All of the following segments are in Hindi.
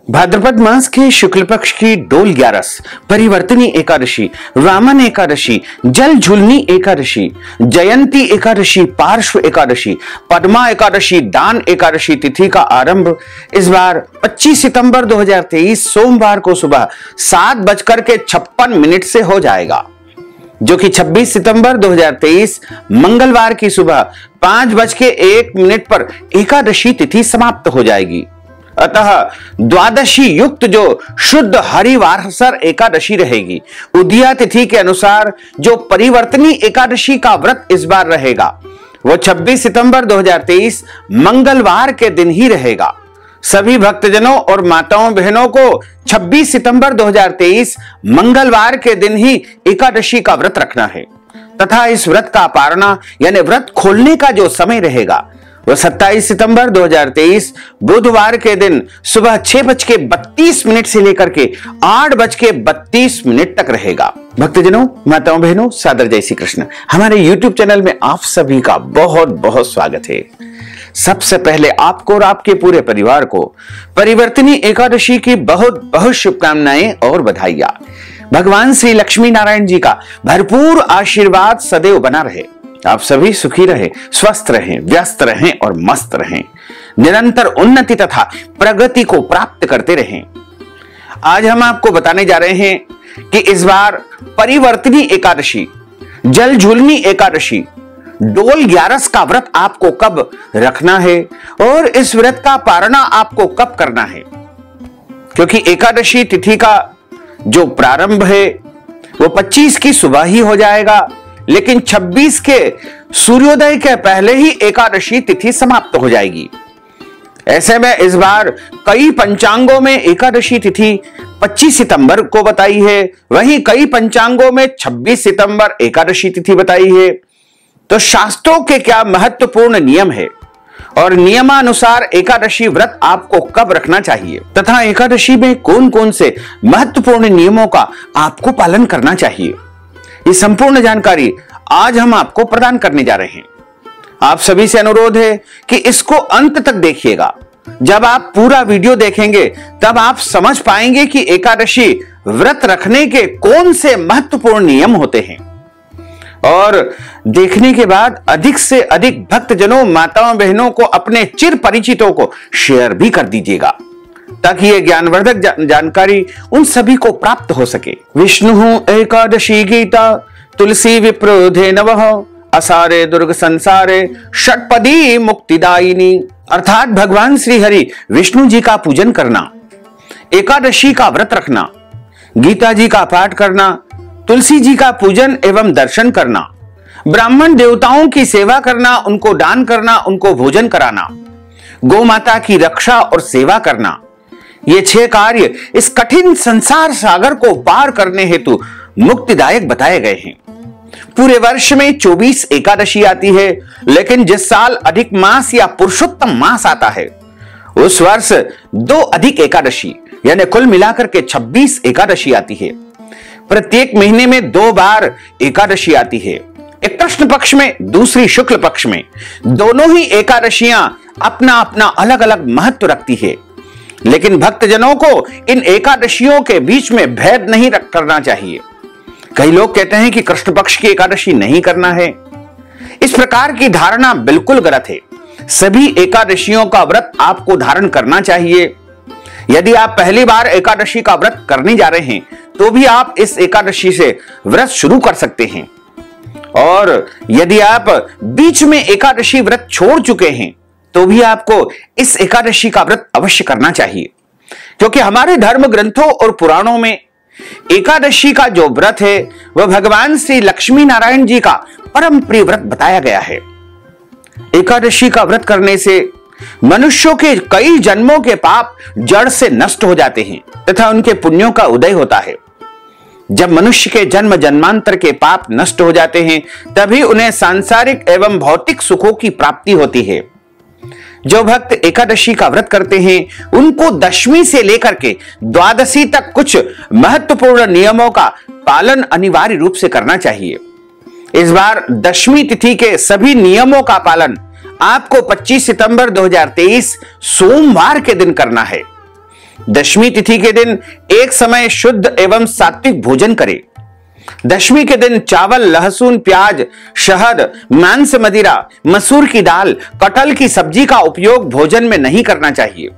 भाद्रपद मास के शुक्ल पक्ष की डोल 11 परिवर्तनी एकादशी, वामन एकादशी, जल झूलनी एकादशी, जयंती एकादशी, पार्श्व एकादशी, पद्मा एकादशी, दान एकादशी तिथि का आरंभ इस बार 25 सितंबर 2023 सोमवार को सुबह 7:56 से हो जाएगा, जो कि 26 सितंबर 2023 मंगलवार की सुबह 5:01 पर एकादशी तिथि समाप्त हो जाएगी। अतः द्वादशी युक्त जो शुद्ध हरिवासर एकादशी रहेगी, उदया तिथि के अनुसार जो परिवर्तनी एकादशी का व्रत इस बार रहेगा वो 26 सितंबर 2023 मंगलवार के दिन ही रहेगा। सभी भक्तजनों और माताओं बहनों को 26 सितंबर 2023 मंगलवार के दिन ही एकादशी का व्रत रखना है तथा इस व्रत का पारणा यानी व्रत खोलने का जो समय रहेगा वह 27 सितंबर 2023 बुधवार के दिन सुबह 6:32 से लेकर के 8:32 तक रहेगा। भक्तजनों, माताओं बहनों, सादर जय श्री कृष्ण। हमारे YouTube चैनल में आप सभी का बहुत बहुत स्वागत है। सबसे पहले आपको और आपके पूरे परिवार को परिवर्तनी एकादशी की बहुत बहुत शुभकामनाएं और बधाइयां। भगवान श्री लक्ष्मी नारायण जी का भरपूर आशीर्वाद सदैव बना रहे। आप सभी सुखी रहें, स्वस्थ रहें, व्यस्त रहें और मस्त रहें, निरंतर उन्नति तथा प्रगति को प्राप्त करते रहें। आज हम आपको बताने जा रहे हैं कि इस बार परिवर्तनी एकादशी, जल झूलनी एकादशी, डोल 11 का व्रत आपको कब रखना है और इस व्रत का पारणा आपको कब करना है, क्योंकि एकादशी तिथि का जो प्रारंभ है वो 25 की सुबह ही हो जाएगा, लेकिन 26 के सूर्योदय के पहले ही एकादशी तिथि समाप्त हो जाएगी। ऐसे में इस बार कई पंचांगों में एकादशी तिथि 25 सितंबर को बताई है, वहीं कई पंचांगों में 26 सितंबर एकादशी तिथि बताई है। तो शास्त्रों के क्या महत्वपूर्ण नियम है और नियमानुसार एकादशी व्रत आपको कब रखना चाहिए तथा एकादशी में कौन कौन से महत्वपूर्ण नियमों का आपको पालन करना चाहिए, ये संपूर्ण जानकारी आज हम आपको प्रदान करने जा रहे हैं। आप सभी से अनुरोध है कि इसको अंत तक देखिएगा। जब आप पूरा वीडियो देखेंगे तब आप समझ पाएंगे कि एकादशी व्रत रखने के कौन से महत्वपूर्ण नियम होते हैं। और देखने के बाद अधिक से अधिक भक्तजनों, माताओं बहनों को अपने चिर परिचितों को शेयर भी कर दीजिएगा ताकि ये ज्ञानवर्धक जानकारी उन सभी को प्राप्त हो सके। विष्णु एकादशी गीता तुलसी विप्रोधे नवः असारे दुर्ग संसारे षटपदी मुक्तिदायिनी। अर्थात भगवान श्री हरि विष्णु जी का पूजन करना, एकादशी का व्रत रखना, गीता जी का पाठ करना, तुलसी जी का पूजन एवं दर्शन करना, ब्राह्मण देवताओं की सेवा करना, उनको दान करना, उनको भोजन कराना, गौ माता की रक्षा और सेवा करना, ये 6 कार्य इस कठिन संसार सागर को पार करने हेतु मुक्तिदायक बताए गए हैं। पूरे वर्ष में 24 एकादशी आती है, लेकिन जिस साल अधिक मास या पुरुषोत्तम मास आता है उस वर्ष 2 अधिक एकादशी यानी कुल मिलाकर के 26 एकादशी आती है। प्रत्येक महीने में 2 बार एकादशी आती है, एक कृष्ण पक्ष में, दूसरी शुक्ल पक्ष में। दोनों ही एकादशियां अपना अपना अलग अलग महत्व रखती है, लेकिन भक्तजनों को इन एकादशियों के बीच में भेद नहीं करना चाहिए। कई लोग कहते हैं कि कृष्ण पक्ष की एकादशी नहीं करना है। इस प्रकार की धारणा बिल्कुल गलत है। सभी एकादशियों का व्रत आपको धारण करना चाहिए। यदि आप पहली बार एकादशी का व्रत करने जा रहे हैं तो भी आप इस एकादशी से व्रत शुरू कर सकते हैं, और यदि आप बीच में एकादशी व्रत छोड़ चुके हैं तो भी आपको इस एकादशी का व्रत अवश्य करना चाहिए, क्योंकि हमारे धर्म ग्रंथों और पुराणों में एकादशी का जो व्रत है वह भगवान श्री लक्ष्मी नारायण जी का परम प्रिय व्रत बताया गया है। एकादशी का व्रत करने से मनुष्यों के कई जन्मों के पाप जड़ से नष्ट हो जाते हैं तथा उनके पुण्यों का उदय होता है। जब मनुष्य के जन्म जन्मांतर के पाप नष्ट हो जाते हैं तभी उन्हें सांसारिक एवं भौतिक सुखों की प्राप्ति होती है। जो भक्त एकादशी का व्रत करते हैं उनको दशमी से लेकर के द्वादशी तक कुछ महत्वपूर्ण नियमों का पालन अनिवार्य रूप से करना चाहिए। इस बार दशमी तिथि के सभी नियमों का पालन आपको 25 सितंबर 2023 सोमवार के दिन करना है। दशमी तिथि के दिन एक समय शुद्ध एवं सात्विक भोजन करें। दशमी के दिन चावल, लहसुन, प्याज, शहद, मांस, मदिरा, मसूर की दाल, कटहल की सब्जी का उपयोग भोजन में नहीं करना चाहिए।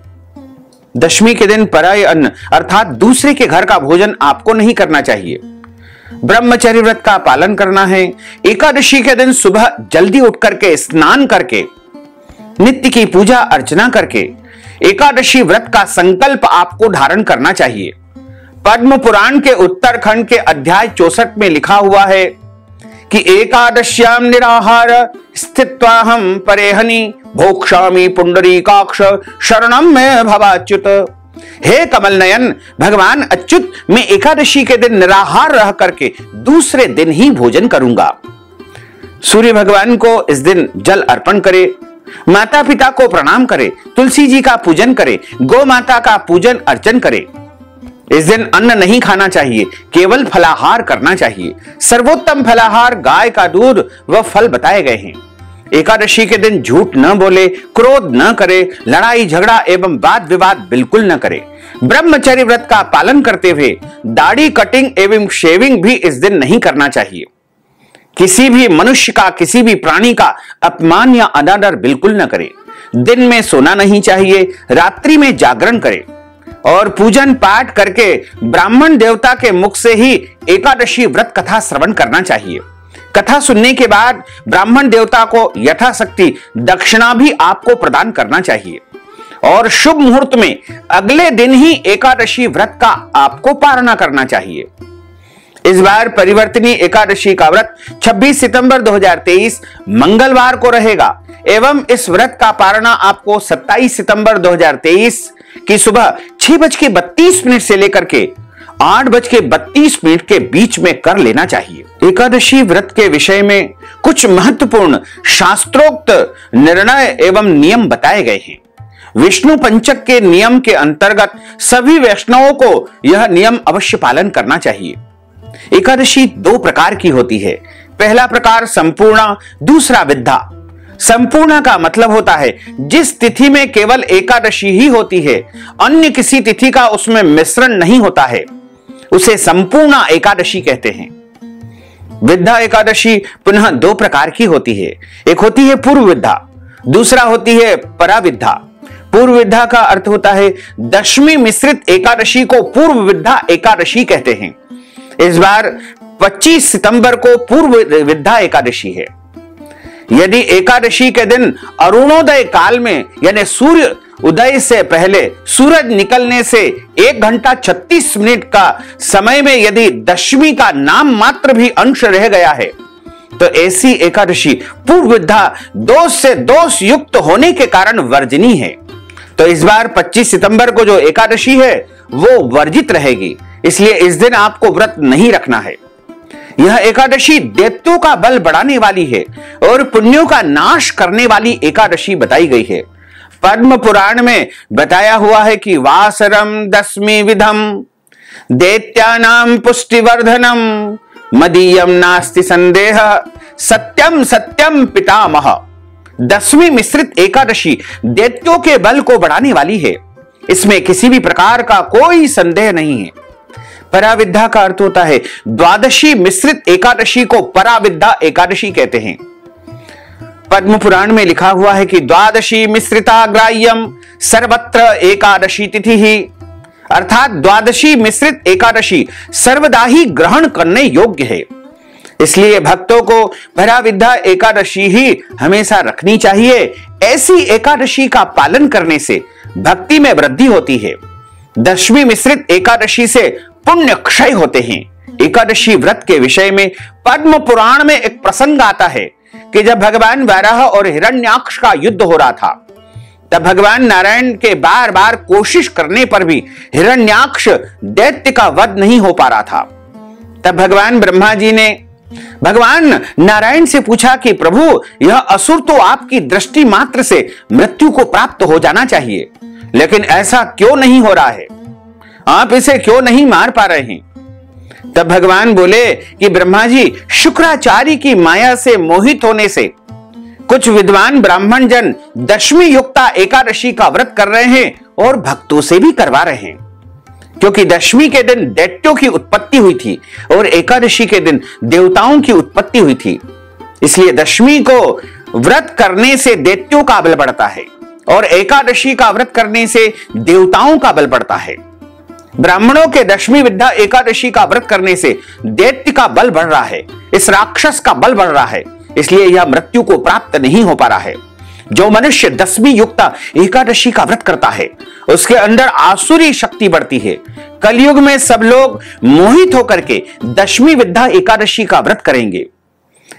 दशमी के दिन पराय अन्न अर्थात दूसरे के घर का भोजन आपको नहीं करना चाहिए। ब्रह्मचर्य व्रत का पालन करना है। एकादशी के दिन सुबह जल्दी उठ करके स्नान करके नित्य की पूजा अर्चना करके एकादशी व्रत का संकल्प आपको धारण करना चाहिए। पद्म पुराण के उत्तरखंड के अध्याय 64 में लिखा हुआ है कि एकादश्याम निराहार स्थित्वाहम परेहनि भोक्ष्यामि पुंडरीकाक्ष शरणम में भवाच्युत। हे कमल नयन भगवान अच्युत, मैं एकादशी के दिन निराहार रह करके दूसरे दिन ही भोजन करूंगा। सूर्य भगवान को इस दिन जल अर्पण करे, माता पिता को प्रणाम करे, तुलसी जी का पूजन करे, गौ माता का पूजन अर्चन करे। इस दिन अन्न नहीं खाना चाहिए, केवल फलाहार करना चाहिए। सर्वोत्तम फलाहार गाय का दूध व फल बताए गए हैं। एकादशी के दिन झूठ न बोले, क्रोध न करे, लड़ाई झगड़ा एवं वाद विवाद बिल्कुल न करे। ब्रह्मचर्य व्रत का पालन करते हुए दाढ़ी कटिंग एवं शेविंग भी इस दिन नहीं करना चाहिए। किसी भी मनुष्य का, किसी भी प्राणी का अपमान या अनादर बिल्कुल न करे। दिन में सोना नहीं चाहिए, रात्रि में जागरण करे और पूजन पाठ करके ब्राह्मण देवता के मुख से ही एकादशी व्रत कथा श्रवण करना चाहिए। कथा सुनने के बाद ब्राह्मण देवता को यथाशक्ति दक्षिणा भी आपको प्रदान करना चाहिए और शुभ मुहूर्त में अगले दिन ही एकादशी व्रत का आपको पारणा करना चाहिए। इस बार परिवर्तनी एकादशी का व्रत 26 सितंबर 2023 मंगलवार को रहेगा एवं इस व्रत का पारणा आपको 27 सितंबर 2023 की सुबह 6:32 से लेकर के 8:32 के बीच में कर लेना चाहिए। एकादशी व्रत के विषय में कुछ महत्वपूर्ण शास्त्रोक्त निर्णय एवं नियम बताए गए हैं। विष्णु पंचक के नियम के अंतर्गत सभी वैष्णवों को यह नियम अवश्य पालन करना चाहिए। एकादशी दो प्रकार की होती है। पहला प्रकार संपूर्णा, दूसरा विद्धा। संपूर्ण का मतलब होता है जिस तिथि में केवल एकादशी ही होती है, अन्य किसी तिथि का उसमें मिश्रण नहीं होता है, उसे संपूर्ण एकादशी कहते हैं। विद्या एकादशी पुनः दो प्रकार की होती है। एक होती है पूर्व विद्या, दूसरा होती है पराविद्या। पूर्व विद्या का अर्थ होता है दशमी मिश्रित एकादशी को पूर्व विद्या एकादशी कहते हैं। इस बार 25 सितंबर को पूर्व विद्या एकादशी है। यदि एकादशी के दिन अरुणोदय काल में यानी सूर्य उदय से पहले सूरज निकलने से 1 घंटा 36 मिनट का समय में यदि दशमी का नाम मात्र भी अंश रह गया है तो ऐसी एकादशी पूर्व विद्या दोष से दोष युक्त होने के कारण वर्जनीय है। तो इस बार 25 सितंबर को जो एकादशी है वो वर्जित रहेगी, इसलिए इस दिन आपको व्रत नहीं रखना है। यह एकादशी दैत्यों का बल बढ़ाने वाली है और पुण्यों का नाश करने वाली एकादशी बताई गई है। पद्म पुराण में बताया हुआ है कि वासरम दशमी विधम दैत्यानाम पुष्टिवर्धनम मदीयम नास्ति संदेह सत्यम सत्यम पितामह। दशमी मिश्रित एकादशी दैत्यों के बल को बढ़ाने वाली है, इसमें किसी भी प्रकार का कोई संदेह नहीं है। पराविद्या का अर्थ होता है द्वादशी मिश्रित एकादशी को पराविद्या एकादशी कहते हैं। पद्म पुराण में लिखा हुआ है कि द्वादशी मिश्रिता ग्राह्यम सर्वत्र एकादशी तिथि ही, अर्थात द्वादशी मिश्रित एकादशी सर्वदा ही ग्रहण करने योग्य है। इसलिए भक्तों को पराविद्या एकादशी ही हमेशा रखनी चाहिए। ऐसी एकादशी का पालन करने से भक्ति में वृद्धि होती है। दशमी मिश्रित एकादशी से पुण्य क्षय होते हैं। एकादशी व्रत के विषय में पद्म पुराण में एक प्रसंग आता है कि जब भगवान वराह और हिरण्याक्ष का युद्ध हो रहा था, तब भगवान नारायण के बार बार कोशिश करने पर भी हिरण्याक्ष दैत्य का वध नहीं हो पा रहा था। तब भगवान ब्रह्मा जी ने भगवान नारायण से पूछा कि प्रभु, यह असुर तो आपकी दृष्टि मात्र से मृत्यु को प्राप्त हो जाना चाहिए, लेकिन ऐसा क्यों नहीं हो रहा है? आप इसे क्यों नहीं मार पा रहे हैं? तब भगवान बोले कि ब्रह्मा जी, शुक्राचार्य की माया से मोहित होने से कुछ विद्वान ब्राह्मण जन दशमी युक्ता एकादशी का व्रत कर रहे हैं और भक्तों से भी करवा रहे हैं, क्योंकि दशमी के दिन दैत्यों की उत्पत्ति हुई थी और एकादशी के दिन देवताओं की उत्पत्ति हुई थी। इसलिए दशमी को व्रत करने से दैत्यों का बल बढ़ता है और एकादशी का व्रत करने से देवताओं का बल बढ़ता है। ब्राह्मणों के दशमी विद्या एकादशी का व्रत करने से दैत्य का बल बढ़ रहा है, इस राक्षस का बल बढ़ रहा है, इसलिए यह मृत्यु को प्राप्त नहीं हो पा रहा है। जो मनुष्य दशमी युक्ता एकादशी का व्रत करता है उसके अंदर आसुरी शक्ति बढ़ती है। कलयुग में सब लोग मोहित होकर के दशमी विद्या एकादशी का व्रत करेंगे,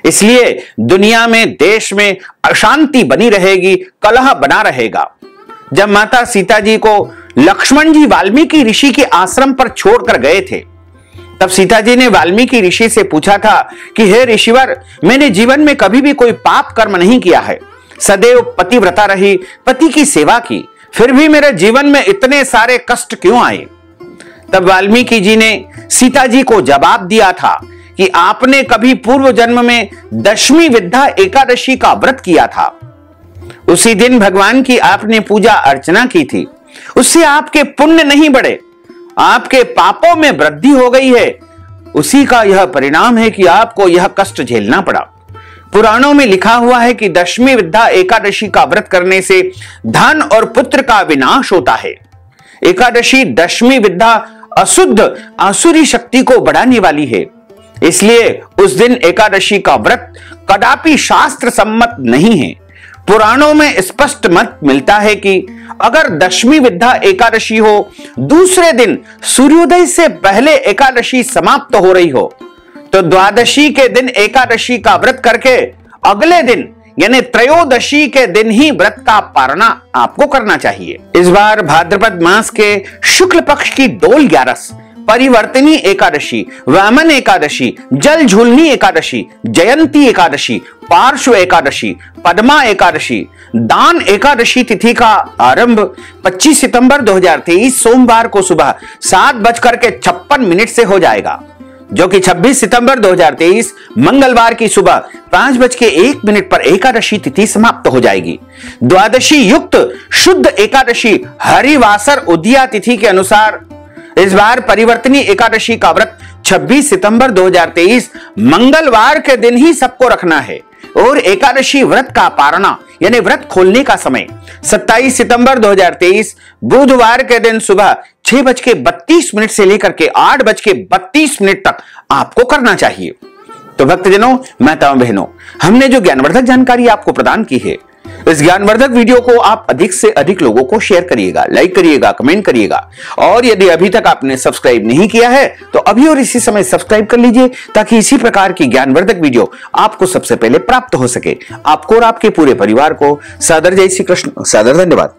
इसलिए दुनिया में, देश में अशांति बनी रहेगी, कलह बना रहेगा। जब माता सीता जी को लक्ष्मण जी वाल्मीकि ऋषि के आश्रम पर छोड़कर गए थे, तब सीता जी ने वाल्मीकि ऋषि से पूछा था कि हे ऋषिवर, मैंने जीवन में कभी भी कोई पाप कर्म नहीं किया है, सदैव पतिव्रता रही, पति की सेवा की, फिर भी मेरे जीवन में इतने सारे कष्ट क्यों आए? तब वाल्मीकि जी ने सीता जी को जवाब दिया था कि आपने कभी पूर्व जन्म में दशमी विद्या एकादशी का व्रत किया था, उसी दिन भगवान की आपने पूजा अर्चना की थी, उससे आपके पुण्य नहीं बढ़े, आपके पापों में वृद्धि हो गई है, उसी का यह परिणाम है कि आपको यह कष्ट झेलना पड़ा। पुराणों में लिखा हुआ है कि दशमी विद्या एकादशी का व्रत करने से धन और पुत्र का विनाश होता है। एकादशी दशमी विद्या अशुद्ध आसुरी शक्ति को बढ़ाने वाली है, इसलिए उस दिन एकादशी का व्रत कदापि शास्त्र सम्मत नहीं है। पुराणों में स्पष्ट मत मिलता है कि अगर दशमी विद्या एकादशी हो, दूसरे दिन सूर्योदय से पहले एकादशी समाप्त हो रही हो, तो द्वादशी के दिन एकादशी का व्रत करके अगले दिन यानी त्रयोदशी के दिन ही व्रत का पारणा आपको करना चाहिए। इस बार भाद्रपद मास के शुक्ल पक्ष की डोल 11, परिवर्तनी एकादशी, वामन एकादशी, जल झूलनी एकादशी, जयंती एकादशी, पार्श्व एकादशी, पद्मा एकादशी, दान एकादशी तिथि का आरंभ 25 सितंबर 2023 सोमवार को सुबह 7:56 से हो जाएगा, जो कि 26 सितंबर 2023 मंगलवार की सुबह 5:01 पर एकादशी तिथि समाप्त हो जाएगी। द्वादशी युक्त शुद्ध एकादशी हरिवासर उदया तिथि के अनुसार इस बार परिवर्तनी एकादशी का व्रत 26 सितंबर 2023 मंगलवार के दिन ही सबको रखना है और एकादशी व्रत का पारणा यानी व्रत खोलने का समय 27 सितंबर 2023 बुधवार के दिन सुबह 6:32 से लेकर के 8:32 तक आपको करना चाहिए। तो भक्तजनों, माताओं बहनों, हमने जो ज्ञानवर्धक जानकारी आपको प्रदान की है, इस ज्ञानवर्धक वीडियो को आप अधिक से अधिक लोगों को शेयर करिएगा, लाइक करिएगा, कमेंट करिएगा, और यदि अभी तक आपने सब्सक्राइब नहीं किया है तो अभी और इसी समय सब्सक्राइब कर लीजिए, ताकि इसी प्रकार की ज्ञानवर्धक वीडियो आपको सबसे पहले प्राप्त हो सके। आपको और आपके पूरे परिवार को सादर जय श्री कृष्ण, सादर धन्यवाद।